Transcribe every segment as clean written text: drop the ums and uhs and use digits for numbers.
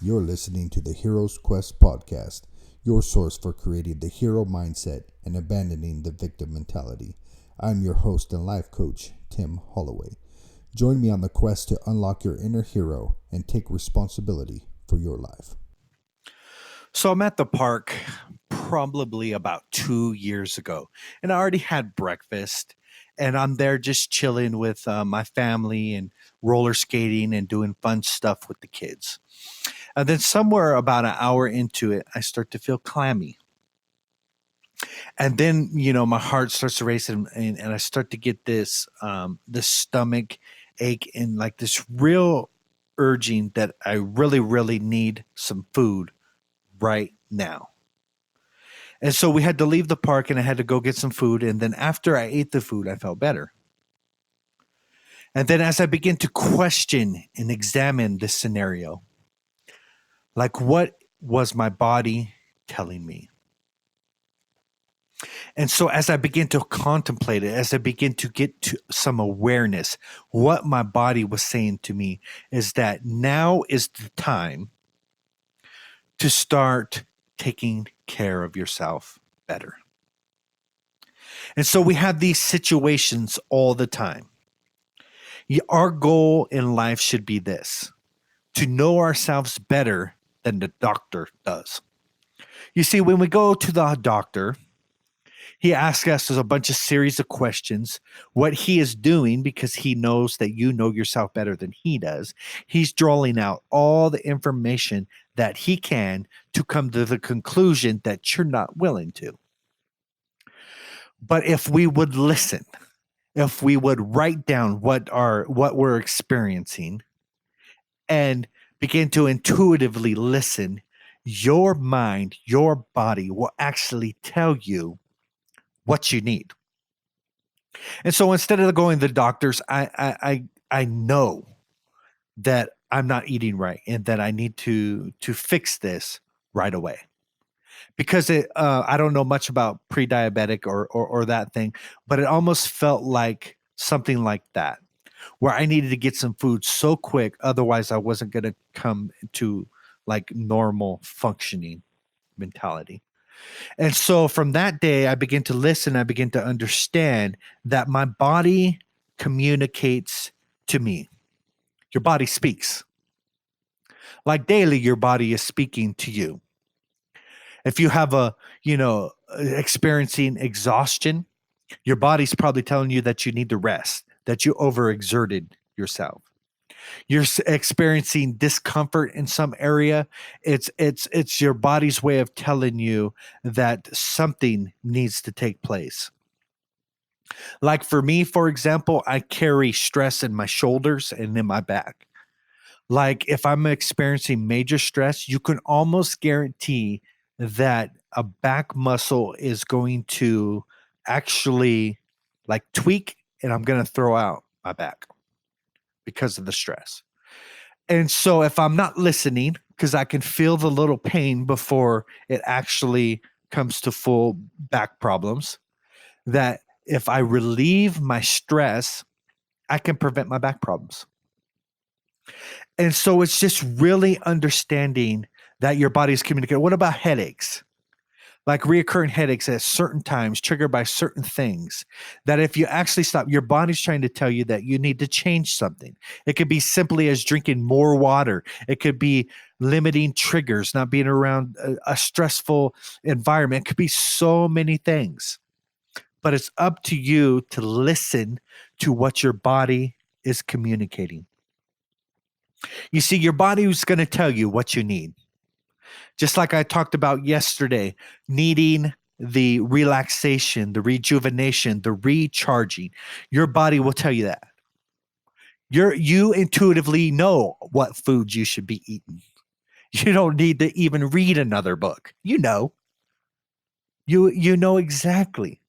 You're listening to the Hero's Quest podcast, your source for creating the hero mindset and abandoning the victim mentality. I'm your host and life coach, Tim Holloway. Join me on the quest to unlock your inner hero and take responsibility for your life. So I'm at the park probably about 2 years ago, and I already had breakfast, and I'm there just chilling with my family and roller skating and doing fun stuff with the kids. And then somewhere about an hour into it, I start to feel clammy. And then, my heart starts to race and I start to get this stomach ache and like this real urging that I really, really need some food right now. And so we had to leave the park and I had to go get some food. And then after I ate the food, I felt better. And then as I began to question and examine this scenario, like what was my body telling me? And so as I begin to contemplate it, as I begin to get to some awareness, what my body was saying to me is that now is the time to start taking care of yourself better. And so we have these situations all the time. Our goal in life should be this: to know ourselves better than the doctor does. You see, when we go to the doctor, he asks us a bunch of series of questions, what he is doing, because he knows that you know yourself better than he does. He's drawing out all the information that he can to come to the conclusion that you're not willing to. But if we would listen, if we would write down what we're experiencing and begin to intuitively listen, your mind, your body will actually tell you what you need. And so instead of going to the doctors, I know that I'm not eating right and that I need to fix this right away. Because I don't know much about pre-diabetic or that thing, but it almost felt like something like that, where I needed to get some food so quick, otherwise I wasn't going to come to like normal functioning mentality. And so from that day, I began to listen. I began to understand that my body communicates to me. Your body speaks. Like daily, your body is speaking to you. If you have experiencing exhaustion, your body's probably telling you that you need to rest, that you overexerted yourself. You're experiencing discomfort in some area. It's your body's way of telling you that something needs to take place. Like for me, for example, I carry stress in my shoulders and in my back. Like if I'm experiencing major stress, you can almost guarantee that a back muscle is going to actually like tweak and I'm going to throw out my back because of the stress. And so if I'm not listening, because I can feel the little pain before it actually comes to full back problems, that if I relieve my stress, I can prevent my back problems. And so it's just really understanding that your body's communicating. What about headaches? Like reoccurring headaches at certain times triggered by certain things, that if you actually stop, your body's trying to tell you that you need to change something. It could be simply as drinking more water. It could be limiting triggers, not being around a stressful environment. It could be so many things, but it's up to you to listen to what your body is communicating. You see, your body is going to tell you what you need. Just like I talked about yesterday, needing the relaxation, the rejuvenation, the recharging, your body will tell you that. You intuitively know what foods you should be eating. You don't need to even read another book. You know. You know exactly.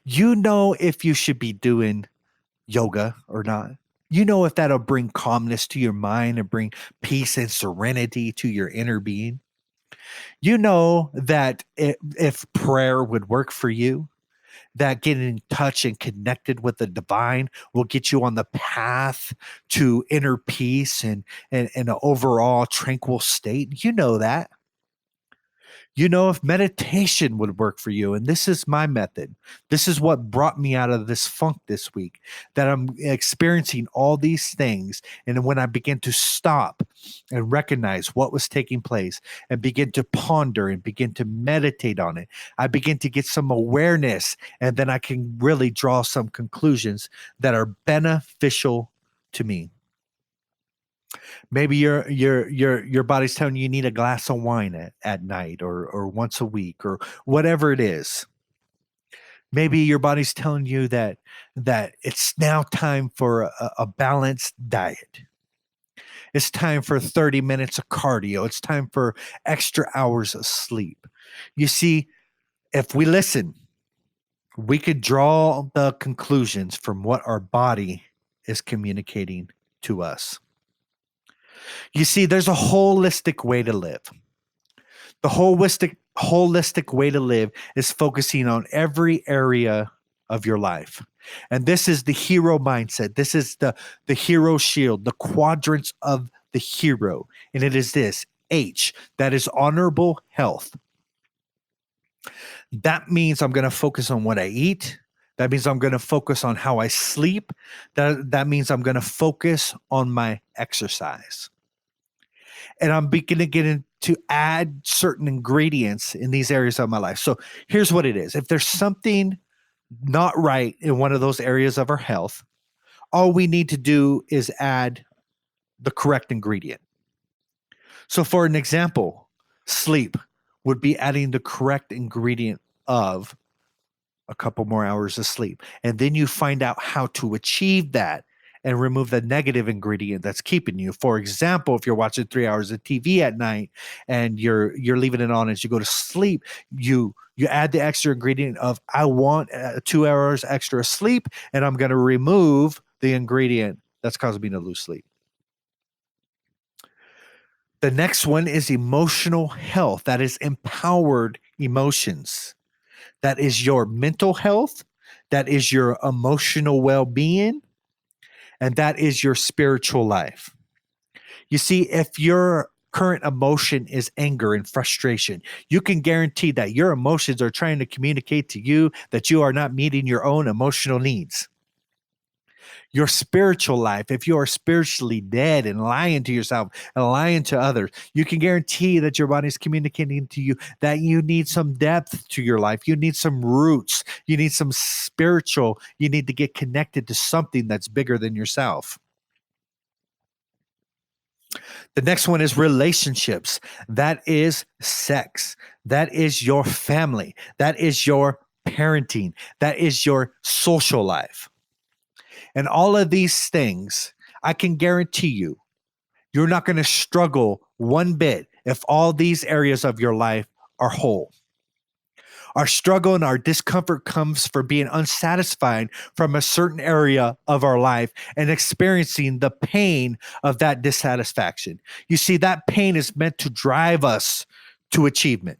You know if you should be doing yoga or not. You know if that'll bring calmness to your mind and bring peace and serenity to your inner being. You know that if prayer would work for you. that getting in touch and connected with the divine will get you on the path to inner peace and an overall tranquil state. You know that. You know, if meditation would work for you, and this is my method, this is what brought me out of this funk this week, that I'm experiencing all these things. And when I begin to stop and recognize what was taking place and begin to ponder and begin to meditate on it, I begin to get some awareness, and then I can really draw some conclusions that are beneficial to me. Maybe your body's telling you need a glass of wine at night or once a week or whatever it is. Maybe your body's telling you that it's now time for a balanced diet. It's time for 30 minutes of cardio. It's time for extra hours of sleep. You see, if we listen, we could draw the conclusions from what our body is communicating to us. You see, there's a holistic way to live. The holistic way to live is focusing on every area of your life. And this is the hero mindset. This is the hero shield, the quadrants of the hero. And it is this H, that is honorable health. That means I'm going to focus on what I eat. That means I'm going to focus on how I sleep. That means I'm going to focus on my exercise. And I'm beginning to get into add certain ingredients in these areas of my life. So here's what it is. If there's something not right in one of those areas of our health, all we need to do is add the correct ingredient. So for an example, sleep would be adding the correct ingredient of a couple more hours of sleep. And then you find out how to achieve that and remove the negative ingredient that's keeping you. For example, if you're watching 3 hours of TV at night and you're leaving it on as you go to sleep, you add the extra ingredient of I want 2 hours extra sleep, and I'm going to remove the ingredient that's causing me to lose sleep. The next one is emotional health. That is empowered emotions. That is your mental health. That is your emotional well-being. And that is your spiritual life. You see, if your current emotion is anger and frustration, you can guarantee that your emotions are trying to communicate to you that you are not meeting your own emotional needs. Your spiritual life, if you are spiritually dead and lying to yourself and lying to others, you can guarantee that your body is communicating to you that you need some depth to your life. You need some roots. You need some spiritual. You need to get connected to something that's bigger than yourself. The next one is relationships. That is sex. That is your family. That is your parenting. That is your social life. And all of these things, I can guarantee you, you're not going to struggle one bit if all these areas of your life are whole. Our struggle and our discomfort comes from being unsatisfied from a certain area of our life and experiencing the pain of that dissatisfaction. You see, that pain is meant to drive us to achievement.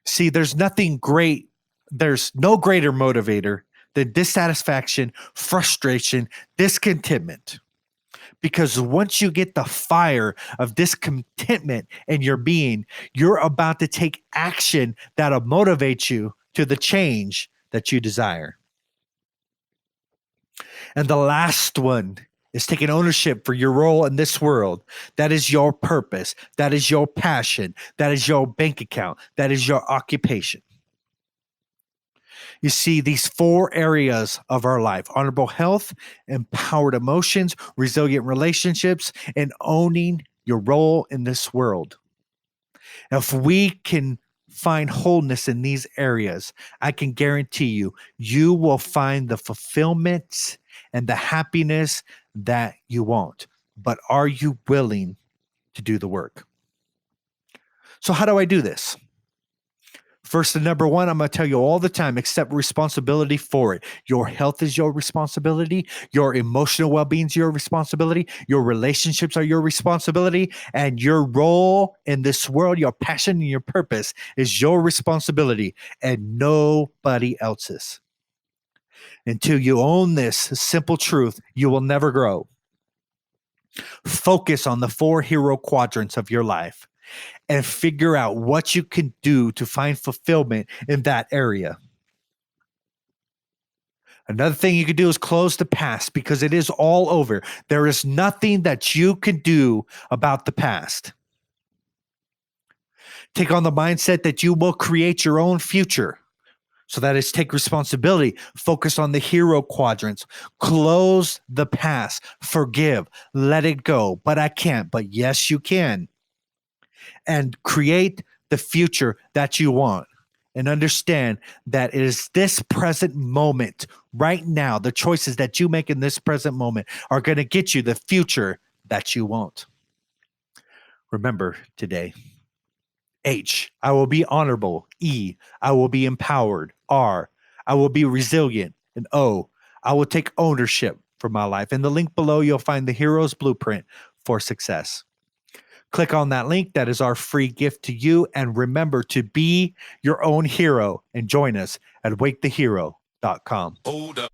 See, there's nothing great, there's no greater motivator than dissatisfaction, frustration, discontentment. Because once you get the fire of discontentment in your being, you're about to take action that'll motivate you to the change that you desire. And the last one is taking ownership for your role in this world. That is your purpose. That is your passion. That is your bank account. That is your occupation. You see, these 4 areas of our life: honorable health, empowered emotions, resilient relationships, and owning your role in this world. Now, if we can find wholeness in these areas, I can guarantee you, you will find the fulfillment and the happiness that you want. But are you willing to do the work? So, how do I do this? First and number one, I'm going to tell you all the time, accept responsibility for it. Your health is your responsibility. Your emotional well-being is your responsibility. Your relationships are your responsibility. And your role in this world, your passion and your purpose is your responsibility and nobody else's. Until you own this simple truth, you will never grow. Focus on the 4 hero quadrants of your life and figure out what you can do to find fulfillment in that area. Another thing you can do is close the past because it is all over. There is nothing that you can do about the past. Take on the mindset that you will create your own future. So that is, take responsibility, focus on the hero quadrants, close the past, forgive, let it go. But I can't, but yes, you can. And create the future that you want. And understand that it is this present moment right now. The choices that you make in this present moment are going to get you the future that you want. Remember today. H, I will be honorable. E, I will be empowered. R, I will be resilient. And O, I will take ownership for my life. In the link below, you'll find the hero's blueprint for success. Click on that link. That is our free gift to you. And remember to be your own hero and join us at wakethehero.com. Hold up.